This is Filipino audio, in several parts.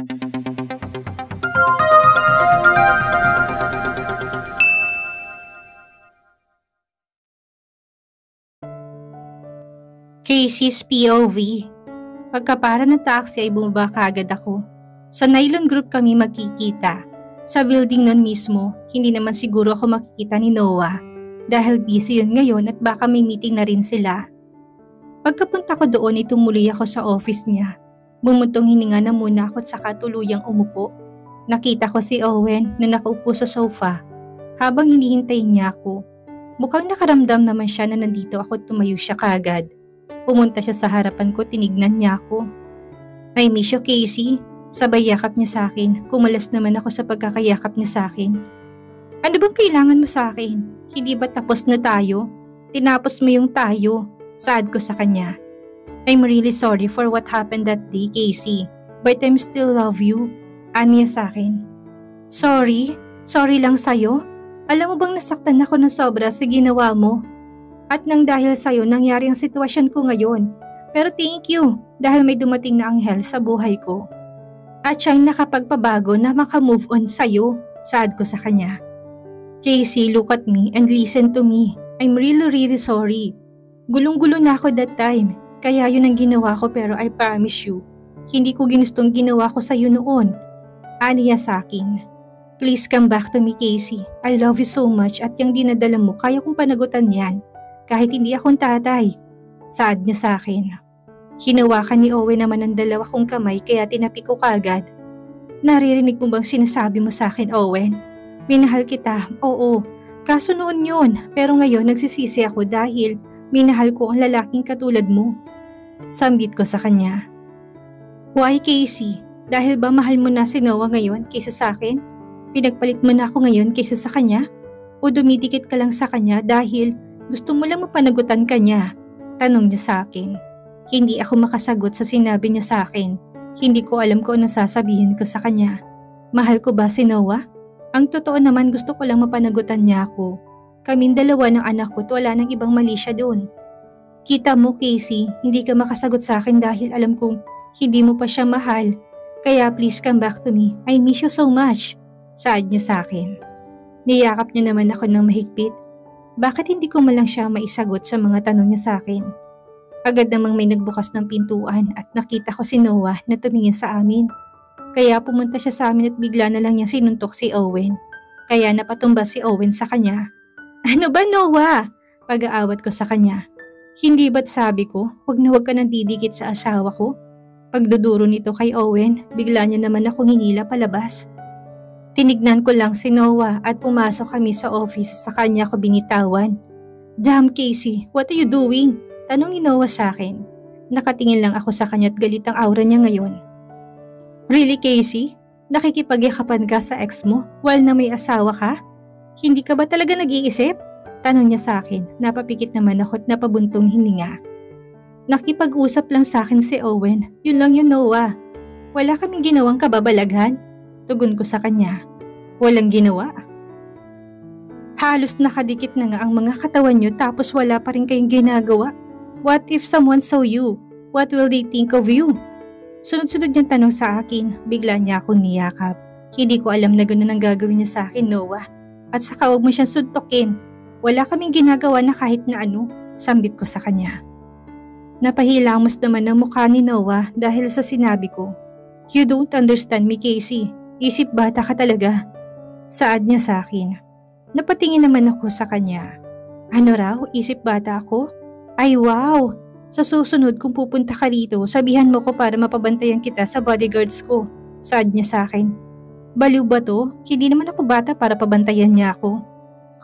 Casey's POV. Pagkapara ng taxi ay bumaba kaagad ako. Sa nylon group kami magkikita. Sa building nun mismo, hindi naman siguro ako makikita ni Noah dahil busy yun ngayon at baka may meeting na rin sila. Pagkapunta ko doon ay tumuloy ako sa office niya. Bumuntong hininga na muna ako at saka tuluyang umupo. Nakita ko si Owen na nakaupo sa sofa habang hinihintay niya ako. Mukhang nakaramdam naman siya na nandito ako at tumayo siya kaagad. Pumunta siya sa harapan ko, tinignan niya ako. I miss you, Casey. Sabay yakap niya sa akin. Kumalas naman ako sa pagkakayakap niya sa akin. Ano bang kailangan mo sa akin? Hindi ba tapos na tayo? Tinapos mo yung tayo. Saad ko sa kanya. I'm really sorry for what happened that day, Casey. But I'm still love you. Aniya sa akin. Sorry? Sorry lang sa'yo? Alam mo bang nasaktan ako ng sobra sa ginawa mo? At nang dahil sa'yo nangyari ang sitwasyon ko ngayon. Pero thank you dahil may dumating na anghel sa buhay ko. At siyang nakapagpabago na makamove on sa'yo, saad ko sa kanya. Casey, look at me and listen to me. I'm really sorry. Gulong-gulo na ako that time, kaya yun ang ginawa ko pero I promise you, hindi ko ginustong ginawa ko sa'yo noon. Aniya sa akin. Please come back to me, Casey. I love you so much at yung dinadala mo kaya kong panagutan yan. Kahit hindi akong tatay, saad niya sa akin. Hinawakan ni Owen naman ang dalawa kong kamay kaya tinapi ko kaagad. Naririnig mo bang sinasabi mo sa akin, Owen? Minahal kita, oo. Kaso noon yun, pero ngayon nagsisisi ako dahil minahal ko ang lalaking katulad mo. Sambit ko sa kanya. Why, Casey? Dahil ba mahal mo na si Noah ngayon kaysa sa akin? Pinagpalit mo na ako ngayon kaysa sa kanya? O dumidikit ka lang sa kanya dahil gusto mo lang mapanagutan ka niya? Tanong niya sa akin. Hindi ako makasagot sa sinabi niya sa akin. Hindi ko alam kung anong sasabihin ko sa kanya. Mahal ko ba si Noah? Ang totoo naman gusto ko lang mapanagutan niya ako. Kaming dalawa ng anak ko at wala nang ibang mali siya doon. Kita mo, Casey, hindi ka makasagot sa akin dahil alam kong hindi mo pa siya mahal. Kaya please come back to me. I miss you so much. Saad niya sa akin. Niyakap niya naman ako ng mahigpit. Bakit hindi ko malang siya maisagot sa mga tanong niya sa akin? Agad namang may nagbukas ng pintuan at nakita ko si Noah na tumingin sa amin. Kaya pumunta siya sa amin at bigla na lang niya sinuntok si Owen. Kaya napatumba si Owen sa kanya. Ano ba, Noah? Pag-aawat ko sa kanya. Hindi ba't sabi ko, huwag na huwag ka nang didikit sa asawa ko? Pagduduro nito kay Owen, bigla niya naman akong hinila palabas. Tinignan ko lang si Noah at pumasok kami sa office sa kanya ko binitawan. Damn, Casey, what are you doing? Tanong ni Noah sa akin. Nakatingin lang ako sa kanya at galit ang aura niya ngayon. Really, Casey? Nakikipagyakapan ka sa ex mo while na may asawa ka? Hindi ka ba talaga nag-iisip? Tanong niya sa akin. Napapikit naman ako at napabuntong hininga. Nakipag-usap lang sa akin si Owen. Yun lang yun, Noah. Wala kaming ginawang kababalaghan. Tugon ko sa kanya. Walang ginawa. Halos nakadikit na nga ang mga katawan niyo tapos wala pa rin kayong ginagawa. What if someone saw you? What will they think of you? Sunod-sunod niyang tanong sa akin. Bigla niya akong niyakap. Hindi ko alam na ganoon ang gagawin niya sa akin, Noah. At saka huwag mo siyang suntokin. Wala kaming ginagawa na kahit na ano. Sambit ko sa kanya. Napahilamos naman ang mukha ni Noah dahil sa sinabi ko. You don't understand me, Casey. Isip bata ka talaga. Saad niya sa akin. Napatingin naman ako sa kanya. Ano raw, isip bata ako? Ay wow! Sa susunod kung pupunta ka rito, sabihan mo ko para mapabantayan kita sa bodyguards ko. Saad niya sa akin. Baliw ba to? Hindi naman ako bata para pabantayan niya ako.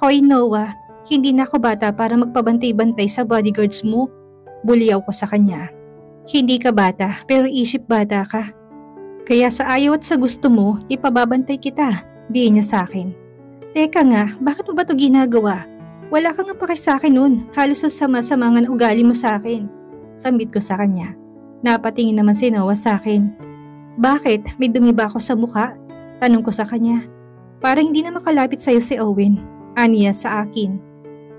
Hoy Noah, hindi na ako bata para magpabantay-bantay sa bodyguards mo. Buliyaw ko sa kanya. Hindi ka bata pero isip bata ka. Kaya sa ayaw at sa gusto mo, ipababantay kita. Diin niya sa akin. Teka nga, bakit mo ba ito ginagawa? Wala kang apakay sa akin nun. Halos sa sama-sama ng ugali mo sa akin. Sambit ko sa kanya. Napatingin naman si Noah sa akin. Bakit? May dumi ba ako sa mukha? Tanong ko sa kanya. Para hindi na makalapit sa'yo si Owen. Aniya sa akin.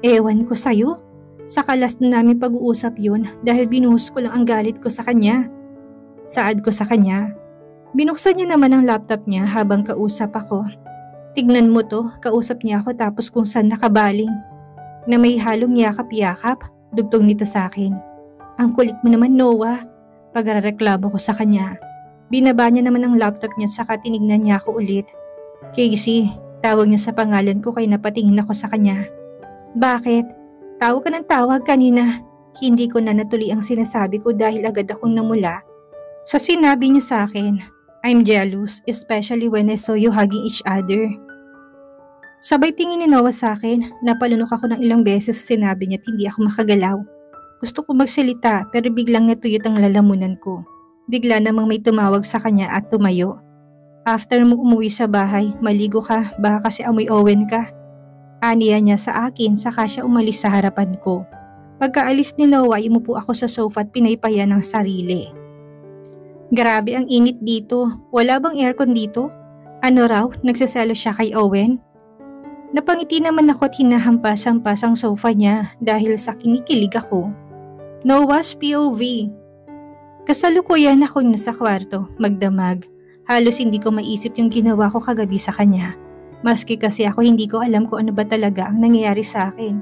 Ewan ko sa'yo. Sa kalas na namin pag-uusap yun dahil binuhos ko lang ang galit ko sa kanya. Saad ko sa kanya. Binuksan niya naman ang laptop niya habang kausap ako. Tignan mo to, kausap niya ako tapos kung saan nakabaling. Na may halong yakap-yakap, dugtong nito sa akin. Ang kulit mo naman, Noah. Pagrereklamo ko sa kanya. Binaba niya naman ang laptop niya saka tinignan niya ako ulit. Casey, tawag niya sa pangalan ko kaya napatingin ako sa kanya. Bakit? Tawag ka ng tawag kanina. Hindi ko na natuloy ang sinasabi ko dahil agad akong namula. Sa sinabi niya sa akin, I'm jealous, especially when I saw you hugging each other. Sabay tingin ni Noah sa akin, napalunok ako ng ilang beses sa sinabi niya at hindi ako makagalaw. Gusto ko magsalita pero biglang natuyot ang lalamunan ko. Bigla namang may tumawag sa kanya at tumayo. After mo umuwi sa bahay, maligo ka, baka kasi amoy Owen ka. Aniya niya sa akin saka siya umalis sa harapan ko. Pagkaalis ni Noah, umupo ako sa sofa at pinaypaya ng sarili. Grabe ang init dito. Wala bang aircon dito? Ano raw, nagsaselo siya kay Owen? Napangiti naman ako at hinahampas-hampas ang sofa niya dahil sa kinikilig ako. Noah's POV. Kasalukuyan akong nasa kwarto, magdamag. Halos hindi ko maisip yung ginawa ko kagabi sa kanya. Maski kasi ako hindi ko alam kung ano ba talaga ang nangyayari sa akin.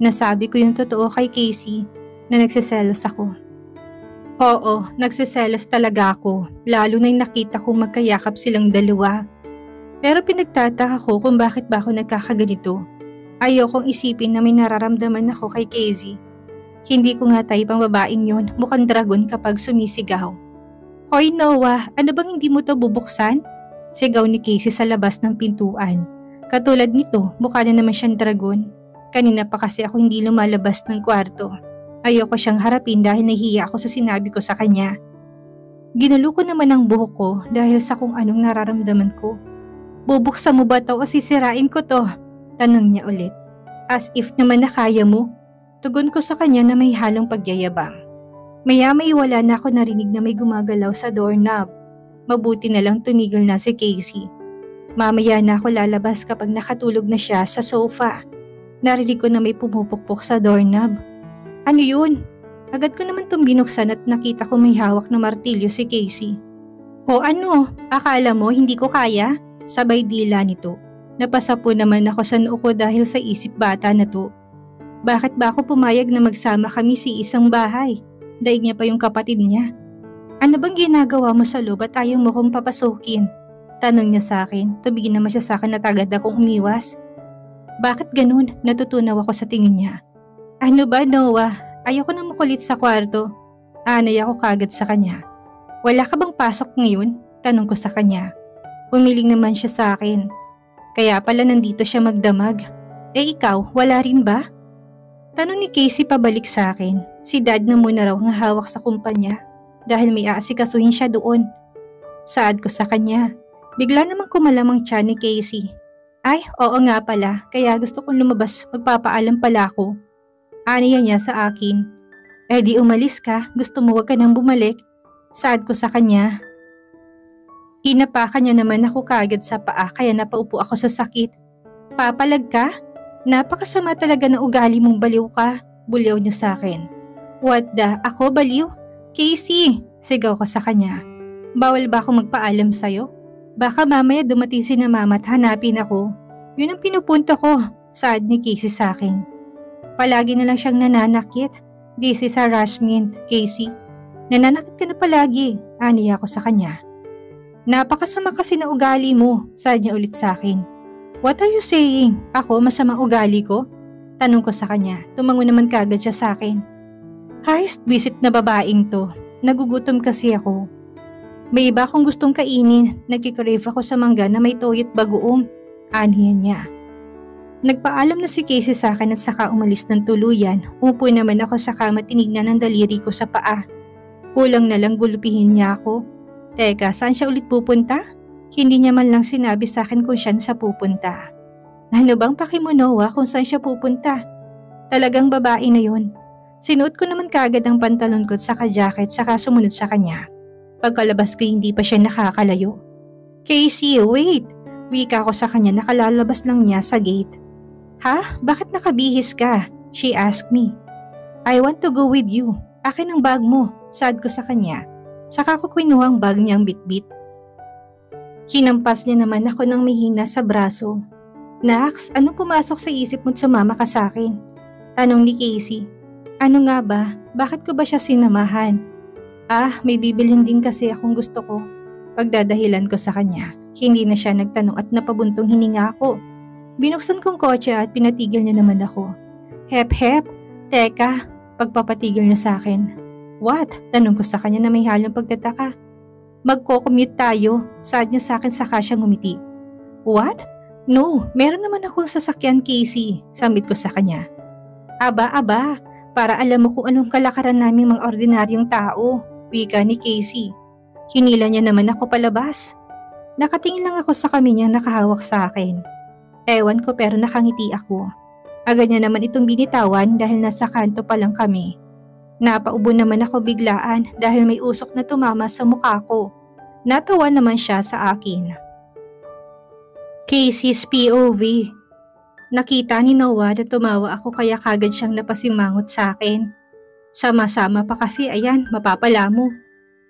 Nasabi ko yung totoo kay Casey na nagsiselos ako. Oo, nagsiselos talaga ako, lalo na yung nakita kong magkayakap silang dalawa. Pero pinagtataka ko kung bakit ba ako nagkakaganito. Ayokong isipin na may nararamdaman ako kay Casey. Hindi ko nga type ang babaeng yun, mukhang dragon kapag sumisigaw. Hoy Noah, ano bang hindi mo to bubuksan? Sigaw ni Casey sa labas ng pintuan. Katulad nito, mukha na naman siyang dragon. Kanina pa kasi ako hindi lumalabas ng kwarto. Ayoko siyang harapin dahil nahihiya ako sa sinabi ko sa kanya. Ginulo ko naman ang buhok ko dahil sa kung anong nararamdaman ko. Bubuksan mo ba to o sisirain ko to? Tanong niya ulit. As if naman na kaya mo. Tugon ko sa kanya na may halong pagyayabang. Maya-may wala na ako narinig na may gumagalaw sa doorknob. Mabuti na lang tumigil na si Casey. Mamaya na ako lalabas kapag nakatulog na siya sa sofa. Narinig ko na may pumupukpok sa doorknob. Ano yun? Agad ko naman itong binuksan at nakita ko may hawak na martilyo si Casey. O ano? Akala mo hindi ko kaya? Sabay dila nito. Napasa po naman ako sa noo ko dahil sa isip bata na to. Bakit ba ako pumayag na magsama kami sa isang bahay? Daig niya pa yung kapatid niya. Ano bang ginagawa mo sa loob at ayaw mo kong papasukin? Tanong niya sa akin. Tubigin naman siya sa akin at agad akong umiwas. Bakit ganun? Natutunaw ako sa tingin niya. Ano ba Noah? Ayoko na makulit sa kwarto. Anay ako kagad sa kanya. Wala ka bang pasok ngayon? Tanong ko sa kanya. Umiling naman siya sa akin. Kaya pala nandito siya magdamag. Eh ikaw, wala rin ba? Tanong ni Casey pabalik sa akin. Si Dad na muna raw ang hawak sa kumpanya dahil may aasikasuhin siya doon. Saad ko sa kanya. Bigla namang kumalamang tiyan ni Casey. Ay, oo nga pala, kaya gusto kong lumabas, magpapaalam pala ako. Aniya niya sa akin. Eh di umalis ka, gusto mo wag ka nang bumalik. Saad ko sa kanya. Inapakan niya naman ako kagad sa paa kaya napaupo ako sa sakit. Papalag ka? Napakasama talaga ng ugali mong baliw ka, bulyaw niya sa akin. What the? Ako baliw? Casey! Sigaw ko sa kanya. Bawal ba ako magpaalam sa'yo? Baka mamaya dumating si na mama at hanapin ako. Yun ang pinupunto ko, saad ni Casey sa akin. Palagi na lang siyang nananakit. This is harassment, Casey. Nananakit ka na palagi, aniya ko sa kanya. Napakasama kasi na ugali mo, saad niya ulit sa akin. What are you saying? Ako masama ugali ko? Tanong ko sa kanya. Tumango naman kagad siya sa akin. Highest visit na babaeng to. Nagugutom kasi ako. May iba akong gustong kainin. Nagkikrave ako sa mangga na may toyo at bagoong. Aniya niya. Nagpaalam na si Casey sa akin at saka umalis ng tuluyan. Umupo naman ako sa kama at tinignan ang daliri ko sa paa. Kulang na lang gulupihin niya ako. Teka, saan siya ulit pupunta? Hindi niya man lang sinabi sa akin kung saan siya pupunta. Ano bang pakimunowa kung saan siya pupunta? Talagang babae na yun. Sinuot ko naman kaagad ang pantalon ko at saka jacket saka sumunod sa kanya. Pagkalabas ko hindi pa siya nakakalayo. Casey, wait! Wika ko sa kanya nakalalabas lang niya sa gate. Ha? Bakit nakabihis ka? She asked me. I want to go with you. Akin ang bag mo, saad ko sa kanya. Saka ko kinuha ang bag niyang bitbit. Hinampas niya naman ako ng mahina sa braso. Nax, anong pumasok sa isip mo't sumama ka sa akin? Tanong ni Casey. Ano nga ba? Bakit ko ba siya sinamahan? May bibilhin din kasi akong gusto ko. Pagdadahilan ko sa kanya, hindi na siya nagtanong at napabuntong hininga ako. Binuksan kong kotse at pinatigil niya naman ako. Hep hep, teka, pagpapatigil niya sa akin. What? Tanong ko sa kanya na may halong pagtataka. Magko-commute tayo, saad niya sa akin saka siya ngumiti. What? No, meron naman akong sasakyan, Casey, sambit ko sa kanya. Aba, para alam mo kung anong kalakaran naming mga ordinaryong tao, wika ni Casey. Hinila niya naman ako palabas. Nakatingin lang ako sa kami niyang nakahawak sa akin. Ewan ko pero nakangiti ako. Agad niya naman itong binitawan dahil nasa kanto pa lang kami. Napaubo naman ako biglaan dahil may usok na tumama sa mukha ko. Natawa naman siya sa akin. Casey's POV. Nakita ni Noah na tumawa ako kaya kagad siyang napasimangot sa akin. Sama-sama pa kasi ayan, mapapala mo.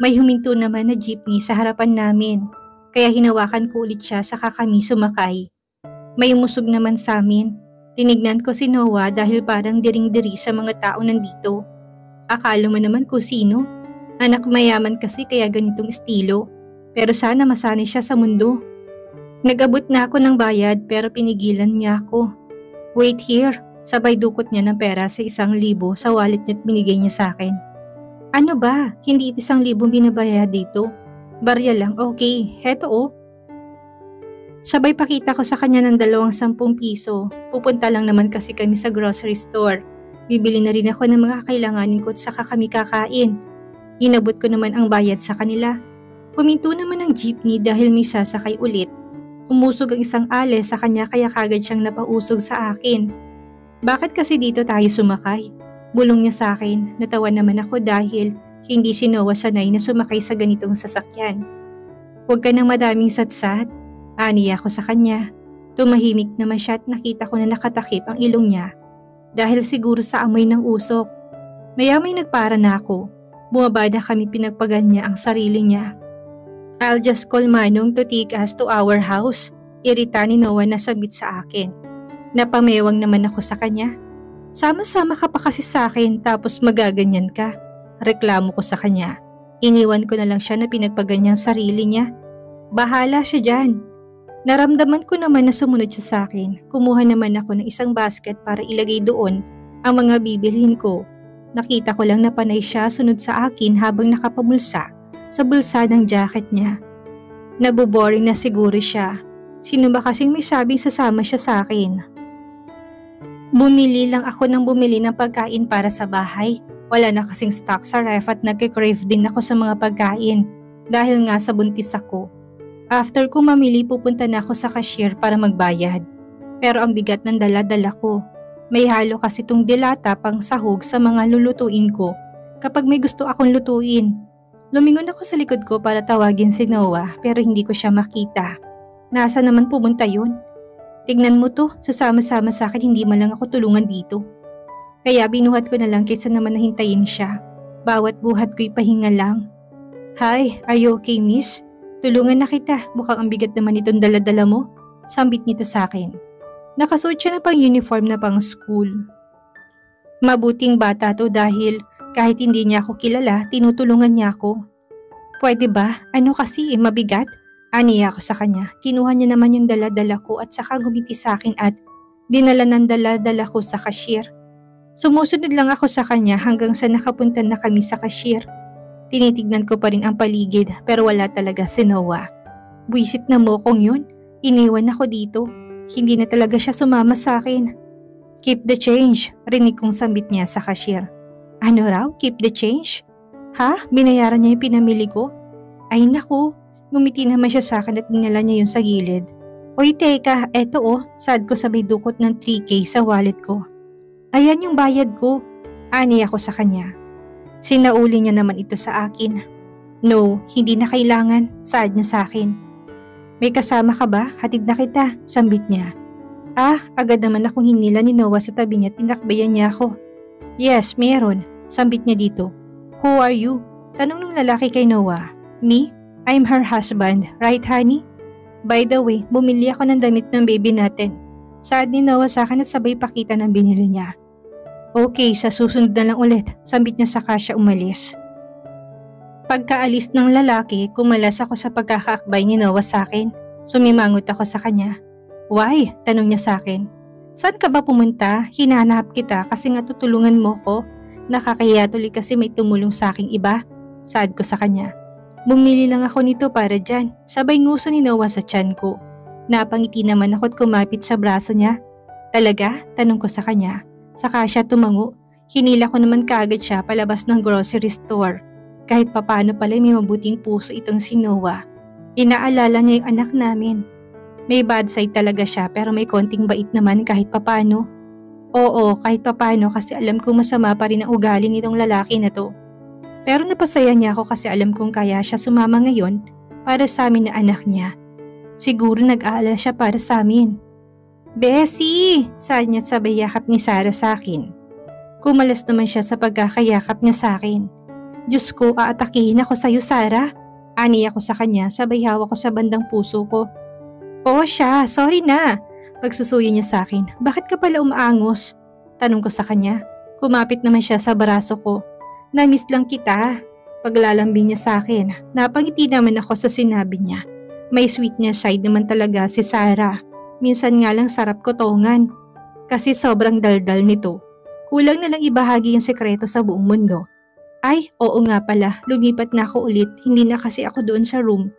May huminto naman na jeepney sa harapan namin. Kaya hinawakan ko ulit siya saka kami sumakay. May umusog naman sa amin. Tinignan ko si Noah dahil parang diring-diri sa mga tao nandito. Akala mo naman kung sino? Anak mayaman kasi kaya ganitong estilo. Pero sana masanay siya sa mundo. Nag-abot na ako ng bayad pero pinigilan niya ako. Wait here, sabay dukot niya ng pera sa 1,000 sa wallet niya at binigay niya sa akin. Ano ba? Hindi ito 1,000 binabayad dito. Barya lang, okay. Heto oh. Sabay pakita ko sa kanya ng 210 piso. Pupunta lang naman kasi kami sa grocery store. Bibili na rin ako ng mga kailanganin ko at saka kami kakain. Inabot ko naman ang bayad sa kanila. Huminto naman ang jeepney dahil may sasakay ulit. Umusog ang isang ale sa kanya kaya kagad siyang napausog sa akin. Bakit kasi dito tayo sumakay? Bulong niya sa akin. Natawa naman ako dahil hindi si Noah sanay na sumakay sa ganitong sasakyan. Huwag ka nang madaming satsat. Ani ako sa kanya. Tumahimik naman siya at nakita ko na nakatakip ang ilong niya. Dahil siguro sa amoy ng usok. Maya-may nagpara na ako. Bumaba na kami pinagpagan niya ang sarili niya. I'll just call Manong to take us to our house. Irita ni Noah na sabit sa akin. Napamewang naman ako sa kanya. Sama-sama ka pa kasi sa akin tapos magaganyan ka. Reklamo ko sa kanya. Iniwan ko na lang siya na pinagpagan niyang sarili niya. Bahala siya dyan. Naramdaman ko naman na sumunod siya sa akin. Kumuha naman ako ng isang basket para ilagay doon ang mga bibilhin ko. Nakita ko lang na panay siya sunod sa akin habang nakapamulsa sa bulsa ng jacket niya. Naboboring na siguro siya. Sino ba kasing may sabing sasama siya sa akin? Bumili lang ako ng bumili ng pagkain para sa bahay. Wala na kasing stock sa ref at nagkikrave din ako sa mga pagkain dahil nga sa buntis ako. After ko mamili pupunta na ako sa cashier para magbayad. Pero ang bigat ng dala-dala ko. May halo kasi itong dilata pang sahog sa mga lulutuin ko kapag may gusto akong lutuin. Lumingon ako sa likod ko para tawagin si Noah pero hindi ko siya makita. Nasa naman pumunta yun? Tignan mo to, sasama-sama sa akin hindi man lang ako tulungan dito. Kaya binuhat ko na lang kaysa naman nahintayin siya. Bawat buhat ko'y pahinga lang. Hi, are you okay miss? Tulungan na kita, mukhang ang bigat naman itong dala-dala mo. Sambit nito sa akin. Nakasuot siya na pang uniform na pang school. Mabuting bata to dahil kahit hindi niya ako kilala, tinutulungan niya ako. Pwede ba? Ano kasi mabigat? Aniya ako sa kanya. Kinuha niya naman yung dala-dala ko at saka gumiti sa akin at dinala ng dala-dala ko sa cashier. Sumusunod lang ako sa kanya hanggang sa nakapunta na kami sa cashier. Tinitignan ko pa rin ang paligid pero wala talaga si Noah. Buisit na mokong yun. Iniwan ako dito. Hindi na talaga siya sumama sa akin. Keep the change, rinig kong sambit niya sa cashier. Ano raw? Keep the change? Ha? Binayaran niya yung pinamili ko? Ay naku, ngumiti naman siya sa akin at dinala niya yung sa gilid. Oy teka, eto oh, sad ko sabay dukot ng 3K sa wallet ko. Ayan yung bayad ko. Ani ako sa kanya. Sinauli niya naman ito sa akin. No, hindi na kailangan, sad niya sa akin. May kasama ka ba? Hatid na kita, sambit niya. Agad naman akong hinila ni Noah sa tabi niya at tinakbayan niya ako. Yes, meron. Sambit niya dito. Who are you? Tanong ng lalaki kay Noah. Me? I'm her husband, right honey? By the way, bumili ako ng damit ng baby natin. Saad ni Noah sa akin at sabay pakita ng binili niya. Okay, sa susunod na lang ulit, sambit niya saka siya umalis. Pagkaalis ng lalaki, kumalas ako sa pagkakaakbay ni Noah sa akin. Sumimangot ako sa kanya. Why? Tanong niya sa akin. Saan ka ba pumunta? Hinahanap kita kasi nga tutulungan mo ko. Nakakahiya tuloy kasi may tumulong sa aking iba. Saad ko sa kanya. Bumili lang ako nito para dyan. Sabay nguso ni Noah sa tiyan ko. Napangiti naman ako at kumapit sa braso niya. Talaga? Tanong ko sa kanya. Saka siya tumango. Hinila ko naman kaagad siya palabas ng grocery store. Kahit papano pala may mabuting puso itong si Noah. Inaalala niya yung anak namin. May bad side talaga siya pero may konting bait naman kahit papano. Oo, kahit papano kasi alam kong masama pa rin ang ugali nitong lalaki na to. Pero napasaya niya ako kasi alam kong kaya siya sumama ngayon para sa amin na anak niya. Siguro nag-aalala siya para sa amin. Bessie! Sabi niya sabay yakap ni Sarah sa akin. Kumalas naman siya sa pagkakayakap niya sa akin. Diyos ko, aatakihin ako sa'yo, Sarah. Ani ako sa kanya, sabay hawak ko sa bandang puso ko. Oo siya, sorry na. Pagsusuyo niya sa akin, bakit ka pala umaangos? Tanong ko sa kanya. Kumapit naman siya sa braso ko. Na-miss lang kita. Paglalambing niya sa akin, napangiti naman ako sa sinabi niya. May sweet niya side naman talaga si Sarah. Minsan nga lang sarap kotongan. Kasi sobrang daldal nito. Kulang na lang ibahagi yung sekreto sa buong mundo. Ay, oo nga pala, lumipat na ako ulit, hindi na kasi ako doon sa room.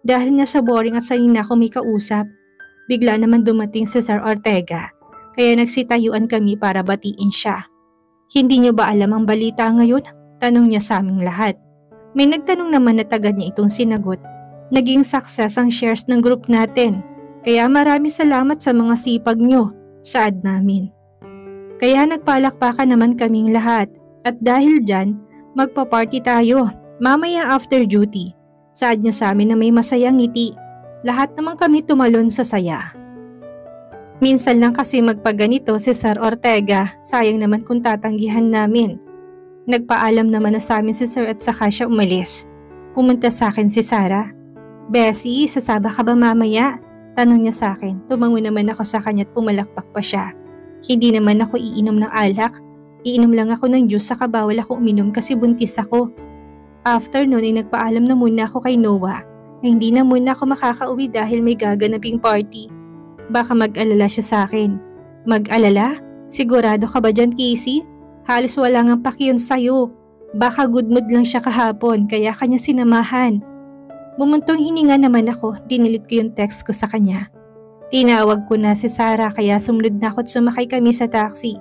Dahil nga sa boring at sanay na ako may kausap. Bigla naman dumating si Sir Ortega, kaya nagsitayuan kami para batiin siya. Hindi niyo ba alam ang balita ngayon? Tanong niya sa aming lahat. May nagtanong naman na tagad niya itong sinagot. Naging success ang shares ng group natin, kaya maraming salamat sa mga sipag niyo, saad namin. Kaya nagpalakpakan naman kaming lahat at dahil dyan, magpa-party tayo, mamaya after duty. Saad niya sa amin na may masayang ngiti. Lahat naman kami tumalon sa saya. Minsan lang kasi magpaganito si Sir Ortega, sayang naman kung tatanggihan namin. Nagpaalam naman na sa amin si Sir at saka siya umalis. Pumunta sa akin si Sarah. Bessie, sasaba ka ba mamaya? Tanong niya sa akin. Tumango naman ako sa kanya at pumalakpak pa siya. Hindi naman ako iinom ng alak. Iinom lang ako ng juice saka bawal ako uminom kasi buntis ako. After noon ay nagpaalam na muna ako kay Noah na hindi na muna ako makakauwi dahil may gaganaping party. Baka mag-alala siya sa akin. Mag-alala? Sigurado ka ba dyan, Casey? Halos wala ngang pakiyon sa'yo. Baka good mood lang siya kahapon kaya kanya sinamahan. Bumuntong hininga naman ako, dinilit ko yung text ko sa kanya. Tinawag ko na si Sarah kaya sumunod na ako at sumakay kami sa taxi.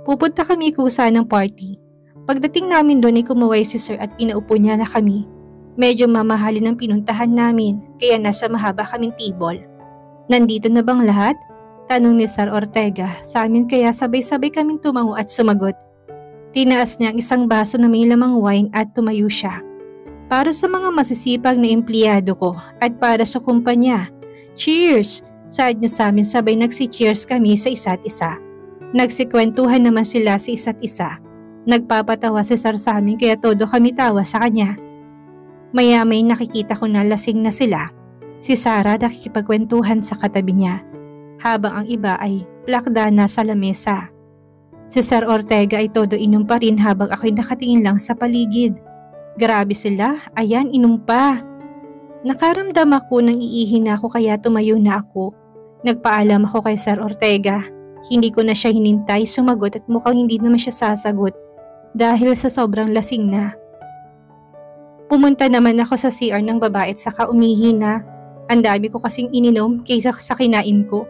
Pupunta kami kusa ng party. Pagdating namin doon ay kumaway si Sir at pinaupo niya na kami. Medyo mamahalin ang pinuntahan namin kaya nasa mahaba kaming table. Nandito na bang lahat? Tanong ni Sir Ortega sa amin kaya sabay-sabay kaming tumango at sumagot. Tinaas niya ang isang baso na may lamang wine at tumayo siya. Para sa mga masisipag na empleyado ko at para sa kumpanya. Cheers! Saad niya sa amin sabay nagsi-cheers kami sa isa't isa. Nagsikwentuhan naman sila sa isa't isa. Nagpapatawa si Sir sa amin kaya todo kami tawa sa kanya. Maya-may nakikita ko na lasing na sila. Si Sarah nakikipagkwentuhan sa katabi niya. Habang ang iba ay plakda na sa lamesa. Si Sir Ortega ay todo inom pa rin habang ako'y nakatingin lang sa paligid. Grabe sila, ayan inom pa. Nakaramdam ako nang iihi na ako kaya tumayo na ako. Nagpaalam ako kay Sir Ortega. Hindi ko na siya hinintay, sumagot at mukhang hindi naman siya sasagot dahil sa sobrang lasing na. Pumunta naman ako sa CR ng babae at saka umihi na. Ang dami ko kasing ininom kaysa sa kinain ko.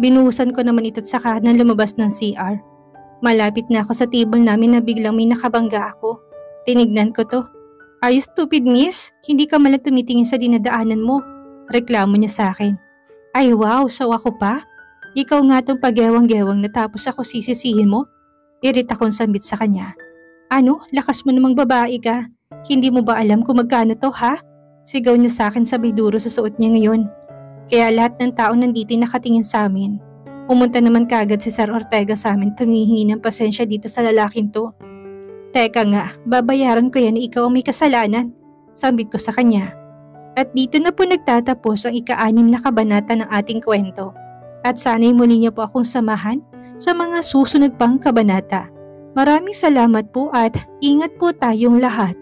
Binuhusan ko naman ito at saka nang lumabas ng CR. Malapit na ako sa table namin na biglang may nakabangga ako. Tinignan ko to. Are you stupid, miss? Hindi ka malang tumitingin sa dinadaanan mo. Reklamo niya sa akin. Ay wow, sawa ko pa? Ikaw nga tong pagewang-gewang na tapos ako sisisihin mo? Irita kong sambit sa kanya. Ano? Lakas mo namang babae ka. Hindi mo ba alam kung magkano to ha? Sigaw niya sa akin sabay duro sa suot niya ngayon. Kaya lahat ng tao nandito'y nakatingin sa amin. Pumunta naman kagad si Sir Ortega sa amin tumihingi ng pasensya dito sa lalaking to. Teka nga, babayaran ko yan na ikaw ang may kasalanan. Sambit ko sa kanya. At dito na po nagtatapos ang ika-6 na kabanata ng ating kwento. At sana'y muli niyo po akong samahan sa mga susunod pang kabanata. Maraming salamat po at ingat po tayong lahat.